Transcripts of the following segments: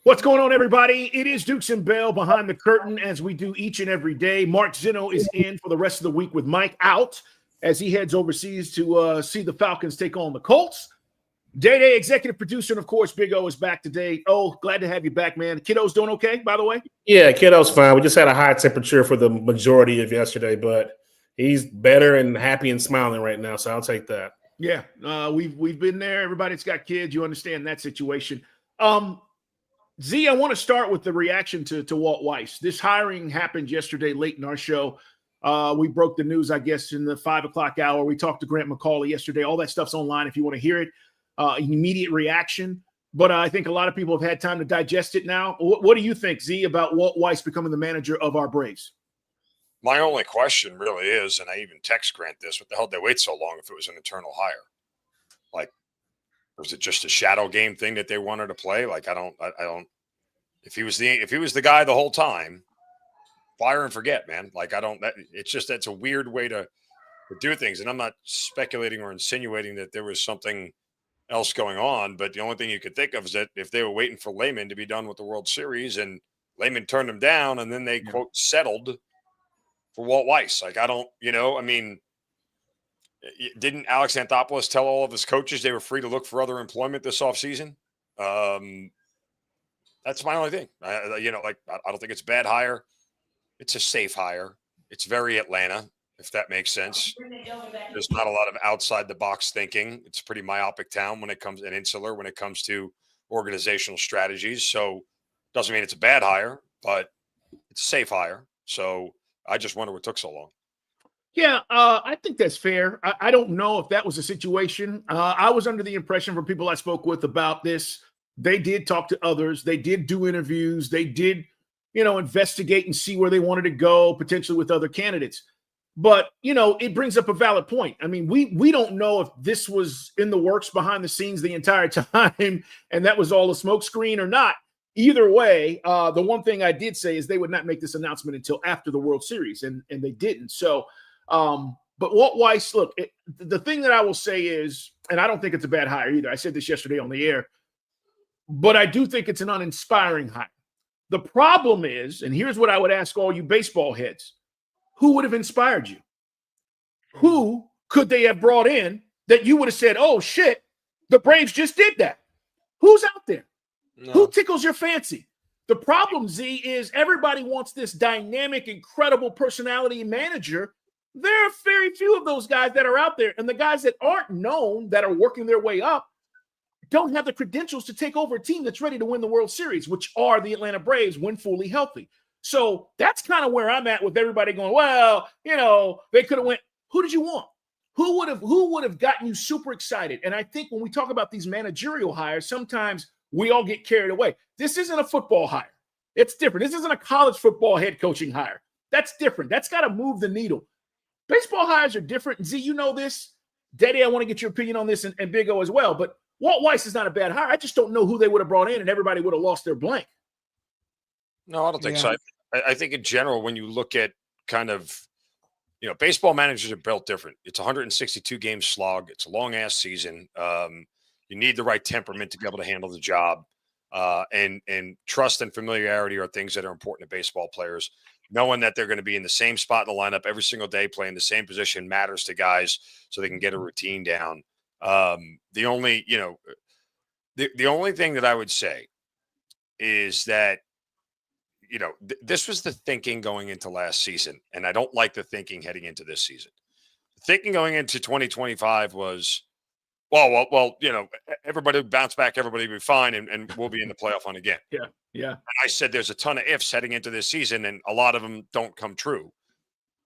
What's going on, everybody? It is Dukes and Bell behind the curtain, as we do each and every day. Mark Zinno is in for the rest of the week with Mike out as he heads overseas to see the Falcons take on the Colts. Day-Day executive producer, and of course, Big O is back today. Oh, glad to have you back, man. The kiddo's doing okay, by the way? Yeah, kiddo's fine. We just had a high temperature for the majority of yesterday, but he's better and happy and smiling right now, so I'll take that. Yeah, we've been there. Everybody that's got kids, you understand that situation. Z, I want to start with the reaction to Walt Weiss. This hiring happened yesterday late in our show. We broke the news, I guess, in the 5 o'clock hour. We talked to Grant McCauley yesterday. All that stuff's online if you want to hear it. Immediate reaction. But I think a lot of people have had time to digest it now. What do you think, Z, about Walt Weiss becoming the manager of our Braves? My only question really is, and I even text Grant this, what the hell did they wait so long if it was an internal hire? Like, was it just a shadow game thing that they wanted to play? Like, I don't. If he was the guy the whole time, fire and forget, man. Like, that's a weird way to do things. And I'm not speculating or insinuating that there was something else going on, but the only thing you could think of is that if they were waiting for Lehman to be done with the World Series and Lehman turned them down and then they quote settled for Walt Weiss. Like, didn't Alex Anthopoulos tell all of his coaches they were free to look for other employment this offseason? That's my only thing. I don't think it's a bad hire. It's a safe hire. It's very Atlanta, if that makes sense. There's not a lot of outside the box thinking. It's a pretty myopic town when it comes to organizational strategies. So doesn't mean it's a bad hire, but it's a safe hire. So I just wonder what took so long. Yeah, I think that's fair. I don't know if that was a situation. I was under the impression from people I spoke with about this, they did talk to others. They did do interviews. They did, investigate and see where they wanted to go, potentially with other candidates. But, it brings up a valid point. I mean, we don't know if this was in the works behind the scenes the entire time and that was all a smokescreen or not. Either way, the one thing I did say is they would not make this announcement until after the World Series, and they didn't. So, but Walt Weiss, look, the thing that I will say is, and I don't think it's a bad hire either. I said this yesterday on the air, but I do think it's an uninspiring hire. The problem is, and here's what I would ask all you baseball heads, who would have inspired you? Who could they have brought in that you would have said, oh shit, the Braves just did that? Who's out there? No. Who tickles your fancy? The problem, Z, is everybody wants this dynamic, incredible personality manager. There are very few of those guys that are out there. And the guys that aren't known, that are working their way up, don't have the credentials to take over a team that's ready to win the World Series, which are the Atlanta Braves when fully healthy. So that's kind of where I'm at with everybody going, well, they could have went. Who did you want? Who would have gotten you super excited? And I think when we talk about these managerial hires, sometimes we all get carried away. This isn't a football hire. It's different. This isn't a college football head coaching hire. That's different. That's got to move the needle. Baseball hires are different. Z, you know this. Daddy, I want to get your opinion on this, and Big O as well. But Walt Weiss is not a bad hire. I just don't know who they would have brought in, and everybody would have lost their blank. No, I don't think so. I think in general, when you look at kind of, baseball managers are built different. It's 162 game slog. It's a long ass season. You need the right temperament to be able to handle the job. And trust and familiarity are things that are important to baseball players. Knowing that they're going to be in the same spot in the lineup every single day, playing the same position matters to guys so they can get a routine down. The only thing that I would say is that, this was the thinking going into last season, and I don't like the thinking heading into this season. The thinking going into 2025 was, well, everybody will bounce back, everybody will be fine, and we'll be in the playoff hunt again. Yeah. And I said there's a ton of ifs heading into this season, and a lot of them don't come true.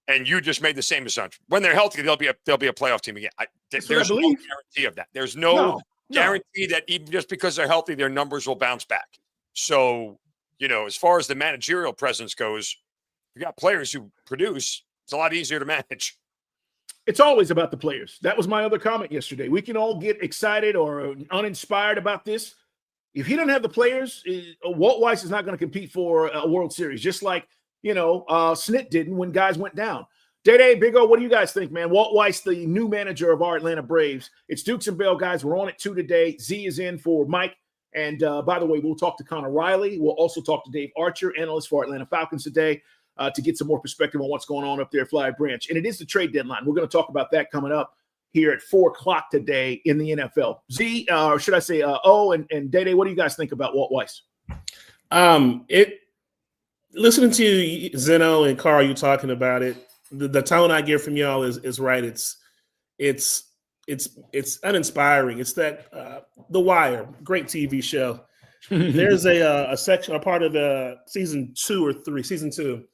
And you just made the same assumption. When they're healthy, they'll be a playoff team again. There's no guarantee of that. There's no guarantee that even just because they're healthy, their numbers will bounce back. So, as far as the managerial presence goes, you got players who produce. It's a lot easier to manage. It's always about the players. That was my other comment yesterday. We can all get excited or uninspired about this. If he doesn't have the players, Walt Weiss is not going to compete for a World Series, just like, Snit didn't when guys went down. Day-Day, Big O, what do you guys think, man? Walt Weiss, the new manager of our Atlanta Braves. It's Dukes and Bell, guys. We're on at 2 today. Z is in for Mike. And by the way, we'll talk to Connor Riley. We'll also talk to Dave Archer, analyst for Atlanta Falcons today, to get some more perspective on what's going on up there at Fly Branch. And it is the trade deadline. We're going to talk about that coming up here at 4 o'clock today in the NFL. Z, or should I say O and Day, what do you guys think about Walt Weiss? Listening to you, Zinno and Carl, you talking about it, the tone I get from y'all is right. It's uninspiring. It's that The Wire, great TV show. There's a section, a part of season 2,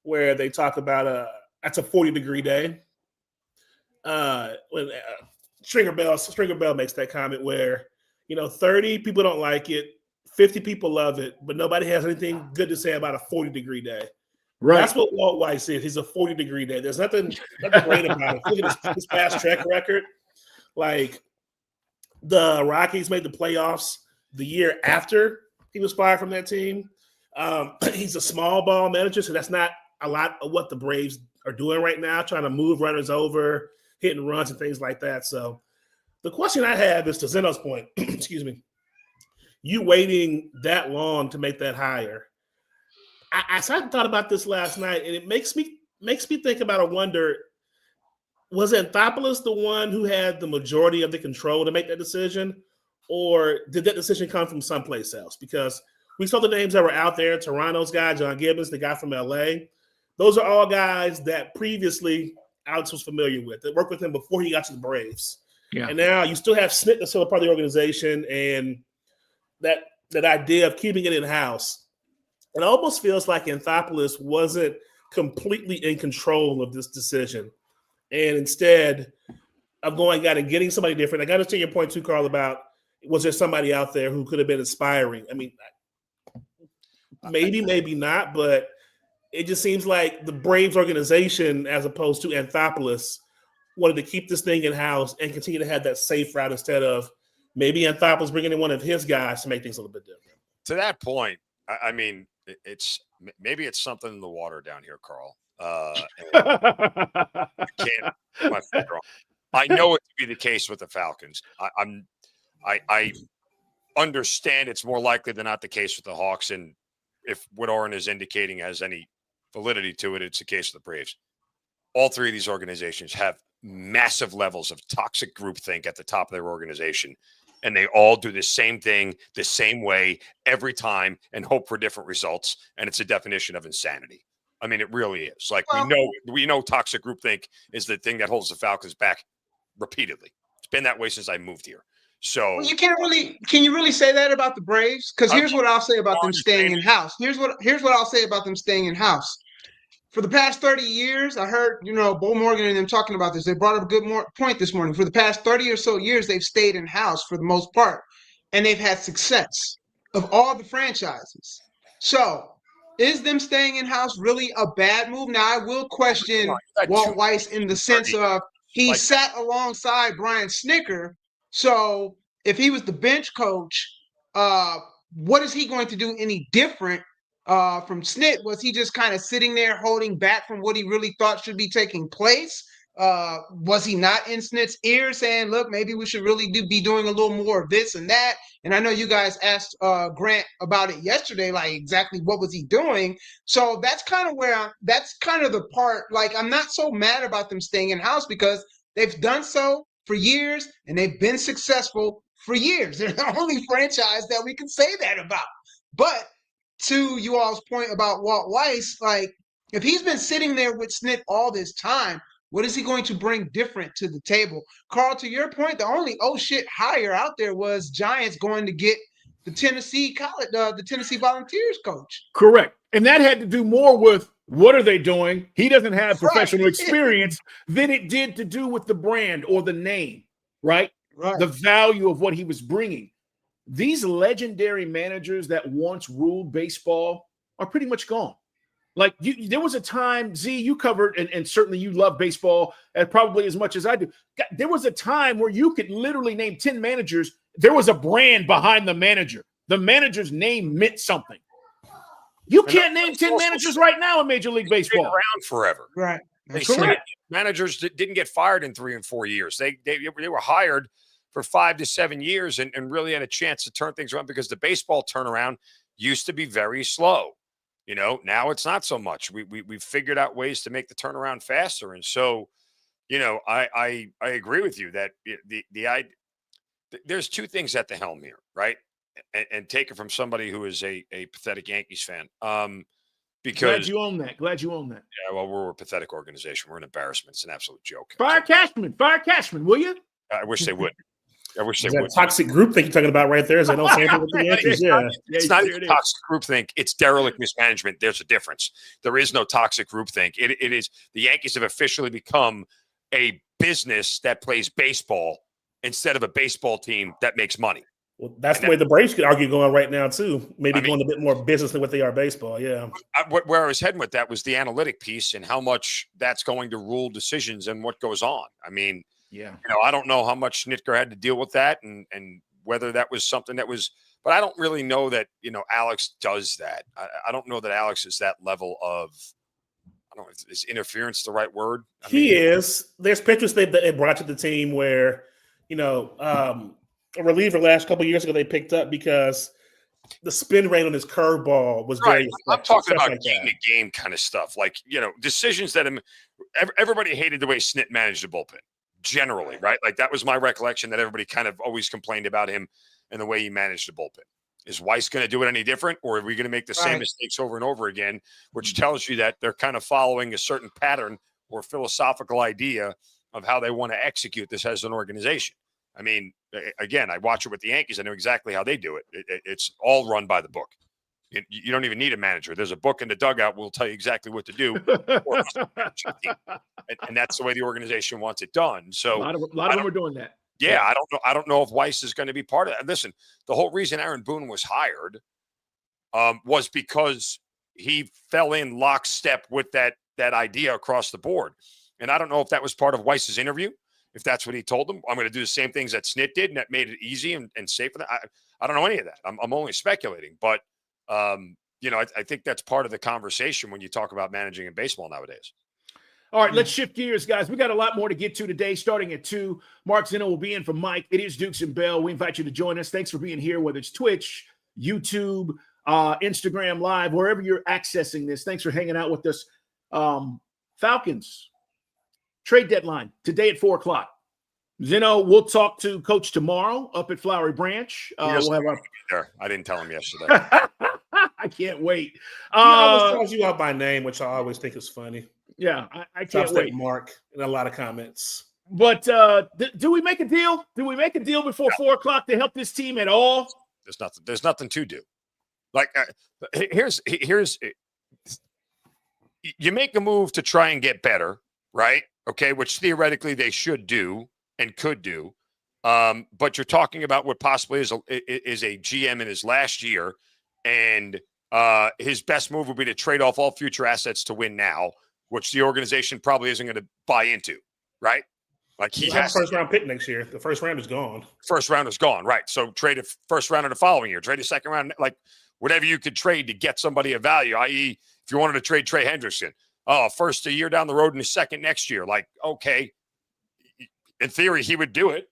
where they talk about that's a 40-degree day. When Stringer Bell makes that comment where 30 people don't like it, 50 people love it, but nobody has anything good to say about a 40-degree day. Right. That's what Walt Weiss is. He's a 40-degree day. There's nothing great about it. Look at his past track record. Like, the Rockies made the playoffs the year after he was fired from that team. He's a small ball manager, so that's not a lot of what the Braves are doing right now, trying to move runners over, hitting runs and things like that. So the question I have is, to Zeno's point, excuse me, you waiting that long to make that hire. I thought about this last night, and it makes me think about a wonder, was Anthopoulos the one who had the majority of the control to make that decision, or did that decision come from someplace else? Because we saw the names that were out there, Toronto's guy, John Gibbons, the guy from LA. Those are all guys that previously Alex was familiar with, that worked with him before he got to the Braves. Yeah. And now you still have Snitker still a part of the organization, and that idea of keeping it in-house. It almost feels like Anthopoulos wasn't completely in control of this decision. And instead of going out and getting somebody different, I got to take your point too, Carl, about was there somebody out there who could have been inspiring? I mean, maybe not, but it just seems like the Braves organization, as opposed to Anthopoulos, wanted to keep this thing in-house and continue to have that safe route instead of maybe Anthopoulos bringing in one of his guys to make things a little bit different. To that point, I mean, maybe it's something in the water down here, Carl. I can't put my finger on. I know it to be the case with the Falcons. I understand it's more likely than not the case with the Hawks, and if what Oren is indicating has any validity to it, it's the case with the Braves. All three of these organizations have massive levels of toxic groupthink at the top of their organization, and they all do the same thing the same way every time and hope for different results, and it's a definition of insanity. I mean, it really is. Like, we know toxic groupthink is the thing that holds the Falcons back repeatedly. It's been that way since I moved here. So can you really say that about the Braves? Because here's what I'll say about them staying in house. Here's what I'll say about them staying in house. For the past 30 years, I heard, Bo Morgan and them talking about this. They brought up a good point this morning. For the past 30 or so years, they've stayed in house for the most part, and they've had success of all the franchises. So is them staying in house really a bad move? Now, I will question Walt Weiss in the sense of he sat alongside Brian Snitker. So if he was the bench coach, what is he going to do any different from Snit? Was he just kind of sitting there holding back from what he really thought should be taking place? Was he not in Snit's ear saying, look, maybe we should really be doing a little more of this and that? And I know you guys asked Grant about it yesterday, like exactly what was he doing? So that's kind of that's kind of the part, like, I'm not so mad about them staying in house because they've done so for years and they've been successful for years. They're the only franchise that we can say that about. But to you all's point about Walt Weiss, like, if he's been sitting there with Snit all this time, what is he going to bring different to the table? Carl, to your point, the only hire out there was Giants going to get the Tennessee Volunteers coach. Correct. And that had to do more with what are they doing? He doesn't have professional experience than it did to do with the brand or the name, right? The value of what he was bringing. These legendary managers that once ruled baseball are pretty much gone. Like, there was a time, Z, you covered, and certainly you love baseball probably as much as I do. There was a time where you could literally name 10 managers. There was a brand behind the manager. The manager's name meant something. You can't name 10 managers right now in Major League Baseball. Been around forever. Right. Managers didn't get fired in 3 and 4 years. They were hired for 5 to 7 years and really had a chance to turn things around because the baseball turnaround used to be very slow. Now it's not so much. We've figured out ways to make the turnaround faster. And so, I agree with you that there's two things at the helm here, right? And take it from somebody who is a pathetic Yankees fan. Because glad you own that. Yeah, well, we're a pathetic organization. We're an embarrassment. It's an absolute joke. Fire Cashman, will you? I wish they would. I wish they Is that would. toxic groupthink you're talking about right there? Is that no same thing with the Yankees? Yeah. It's not even toxic groupthink. It's derelict mismanagement. There's a difference. There is no toxic groupthink. It is the Yankees have officially become a business that plays baseball instead of a baseball team that makes money. Well, that's the way the Braves could argue going right now, too. Maybe going a bit more business than what they are baseball, yeah. Where I was heading with that was the analytic piece and how much that's going to rule decisions and what goes on. I don't know how much Snitker had to deal with that and whether that was something that was – but I don't really know that, Alex does that. I don't know that Alex is that level of – I don't know, is interference the right word? He is. There's pitchers they brought to the team where, a reliever last couple of years ago they picked up because the spin rate on his curveball was very. I'm talking about game kind of stuff, like decisions that everybody hated the way Snit managed the bullpen. Generally, right? Like that was my recollection that everybody kind of always complained about him and the way he managed the bullpen. Is Weiss going to do it any different, or are we going to make the same mistakes over and over again? Which tells you that they're kind of following a certain pattern or philosophical idea of how they want to execute this as an organization. Again, I watch it with the Yankees. I know exactly how they do it. It's all run by the book. You don't even need a manager. There's a book in the dugout. We'll tell you exactly what to do. And that's the way the organization wants it done. So a lot of them are doing that. Yeah, I don't know if Weiss is going to be part of that. Listen, the whole reason Aaron Boone was hired was because he fell in lockstep with that idea across the board. And I don't know if that was part of Weiss's interview. If that's what he told them, I'm going to do the same things that Snit did, and that made it easy and safe for that. I don't know any of that. I'm only speculating, but I think that's part of the conversation when you talk about managing in baseball nowadays. All right, let's shift gears, guys. We got a lot more to get to today, starting at 2. Mark Zinno will be in for Mike. It is Dukes and Bell. We invite you to join us. Thanks for being here, whether it's Twitch, YouTube, Instagram Live, wherever you're accessing this. Thanks for hanging out with us. Falcons trade deadline today at 4:00. Zinno, we'll talk to Coach tomorrow up at Flowery Branch. We'll have I didn't tell him yesterday. I can't wait. He always calls you out by name, which I always think is funny. Yeah, I can't wait. Mark in a lot of comments. But do we make a deal? Do we make a deal before 4:00 to help this team at all? There's nothing to do. Like here's you make a move to try and get better, right? Okay, which theoretically they should do and could do. But you're talking about what possibly is a GM in his last year, and his best move would be to trade off all future assets to win now, which the organization probably isn't going to buy into, right? Like he has first round pick next year. The first round is gone. First round is gone, right? So trade a first round in the following year, trade a second round, like whatever you could trade to get somebody of value. I.e., if you wanted to trade Trey Hendrickson, first a year down the road and a second next year, like okay, in theory he would do it.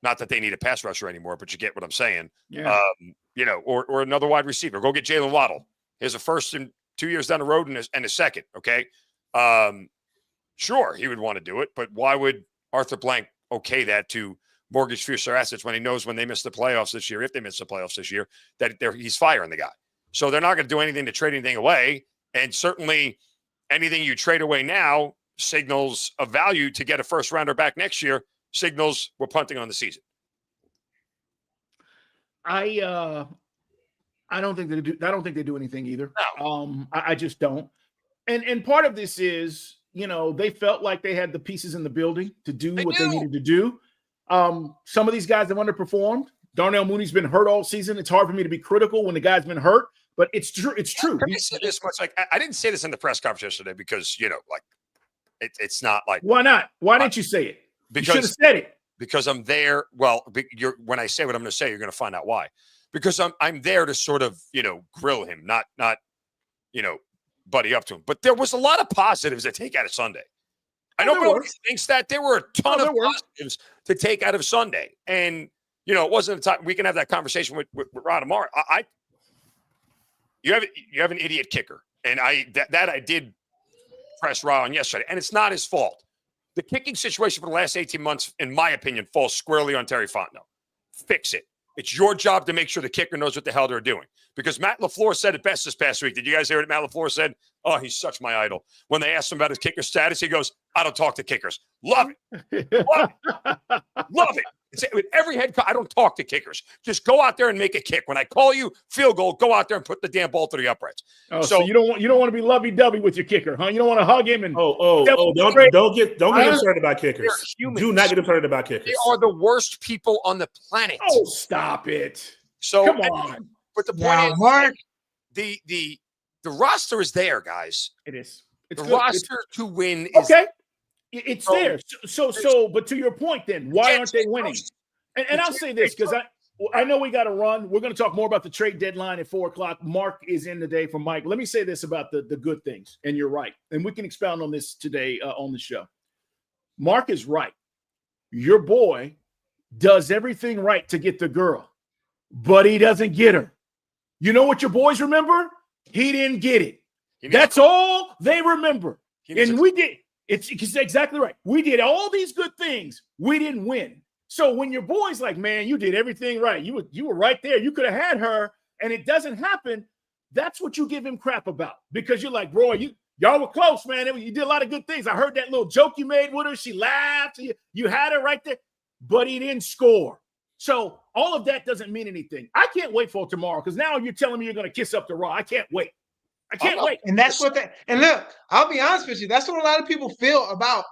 Not that they need a pass rusher anymore, but you get what I'm saying. Yeah. Or another wide receiver. Go get Jalen Waddle. Here's a first and 2 years down the road and a second. Okay. Sure, he would want to do it, but why would Arthur Blank okay that to mortgage future assets when he knows when they miss the playoffs this year, if they miss the playoffs this year, that he's firing the guy. So they're not going to do anything to trade anything away. And certainly anything you trade away now signals a value to get a first rounder back next year, signals we're punting on the season. I don't think they do. I don't think they do anything either. No. I just don't. And part of this is, they felt like they had the pieces in the building to do what they needed to do. Some of these guys have underperformed. Darnell Mooney's been hurt all season. It's hard for me to be critical when the guy's been hurt, but it's true. It's true. I say this much, like I didn't say this in the press conference yesterday because it's not like. Why not? Why didn't you say it? Because you should have said it. Because I'm there. Well, when I say what I'm going to say, you're going to find out why. Because I'm there to sort of grill him, not buddy up to him. But there was a lot of positives to take out of Sunday. I know nobody thinks that. There were a ton of positives to take out of Sunday. And, it wasn't a time we can have that conversation with Rod tomorrow. You have an idiot kicker. And I did press Rod on yesterday. And it's not his fault. The kicking situation for the last 18 months, in my opinion, falls squarely on Terry Fontenot. Fix it. It's your job to make sure the kicker knows what the hell they're doing. Because Matt LaFleur said it best this past week. Did you guys hear what Matt LaFleur said? Oh, he's such my idol. When they asked him about his kicker status, he goes, I don't talk to kickers. Love it. Love it. Love it. With every head coach, I don't talk to kickers. Just go out there and make a kick. When I call you field goal, go out there and put the damn ball through the uprights. Oh, so you don't want to be lovey-dovey with your kicker, huh? You don't want to hug him and don't get him started about kickers. Do not get him started about kickers. They are the worst people on the planet. Oh, stop it. So come on. But the point is, Mark, the roster is there, guys. It is. It's the roster to win is okay. It's there. So, but to your point, then why aren't they winning? And I'll say this because I know we got to run. We're going to talk more about the trade deadline at 4:00. Mark is in today for Mike. Let me say this about the good things, and you're right, and we can expound on this today on the show. Mark is right. Your boy does everything right to get the girl, but he doesn't get her. You know what your boys remember? He didn't get it. That's all they remember. And we did. It's exactly right. We did all these good things. We didn't win. So when your boy's like, man, you did everything right. You were right there. You could have had her, and it doesn't happen. That's what you give him crap about because you're like, bro, y'all were close, man. You did a lot of good things. I heard that little joke you made with her. She laughed. You had her right there, but he didn't score. So all of that doesn't mean anything. I can't wait for tomorrow because now you're telling me you're going to kiss up to Raw. I can't wait. I can't wait. And that's what and look, I'll be honest with you. That's what a lot of people feel about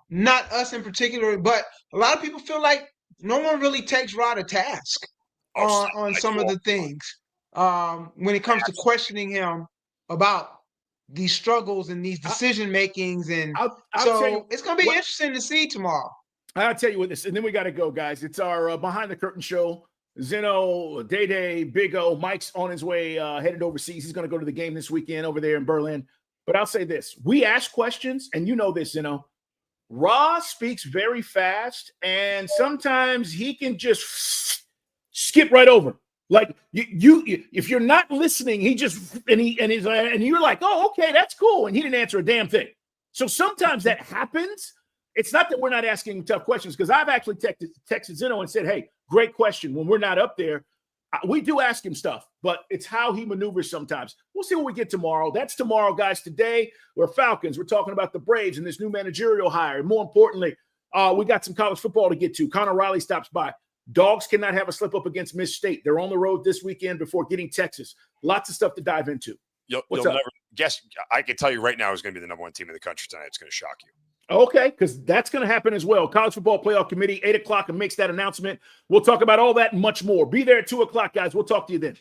not us in particular, but a lot of people feel like no one really takes Raw to task on some of the things when it comes to questioning him about these struggles and these decision makings. And so it's going to be interesting to see tomorrow. I'll tell you what this, and then we got to go, guys. It's our behind the curtain show. Zinno, Day, Big O, Mike's on his way, headed overseas. He's going to go to the game this weekend over there in Berlin. But I'll say this. We ask questions, and you know this, Zinno. Ra speaks very fast, and sometimes he can just skip right over. Like you if you're not listening, he just and you're like, oh, okay, that's cool. And he didn't answer a damn thing. So sometimes that happens. It's not that we're not asking tough questions, because I've actually texted Zinno and said, hey, great question. When we're not up there, we do ask him stuff, but it's how he maneuvers sometimes. We'll see what we get tomorrow. That's tomorrow, guys. Today, we're Falcons. We're talking about the Braves and this new managerial hire. And more importantly, we got some college football to get to. Connor Riley stops by. Dogs cannot have a slip-up against Miss State. They're on the road this weekend before getting Texas. Lots of stuff to dive into. You'll never guess. I can tell you right now who's going to be the number one team in the country tonight. It's going to shock you. Okay, because that's going to happen as well. College Football Playoff Committee, 8 o'clock, and makes that announcement. We'll talk about all that and much more. Be there at 2 o'clock, guys. We'll talk to you then.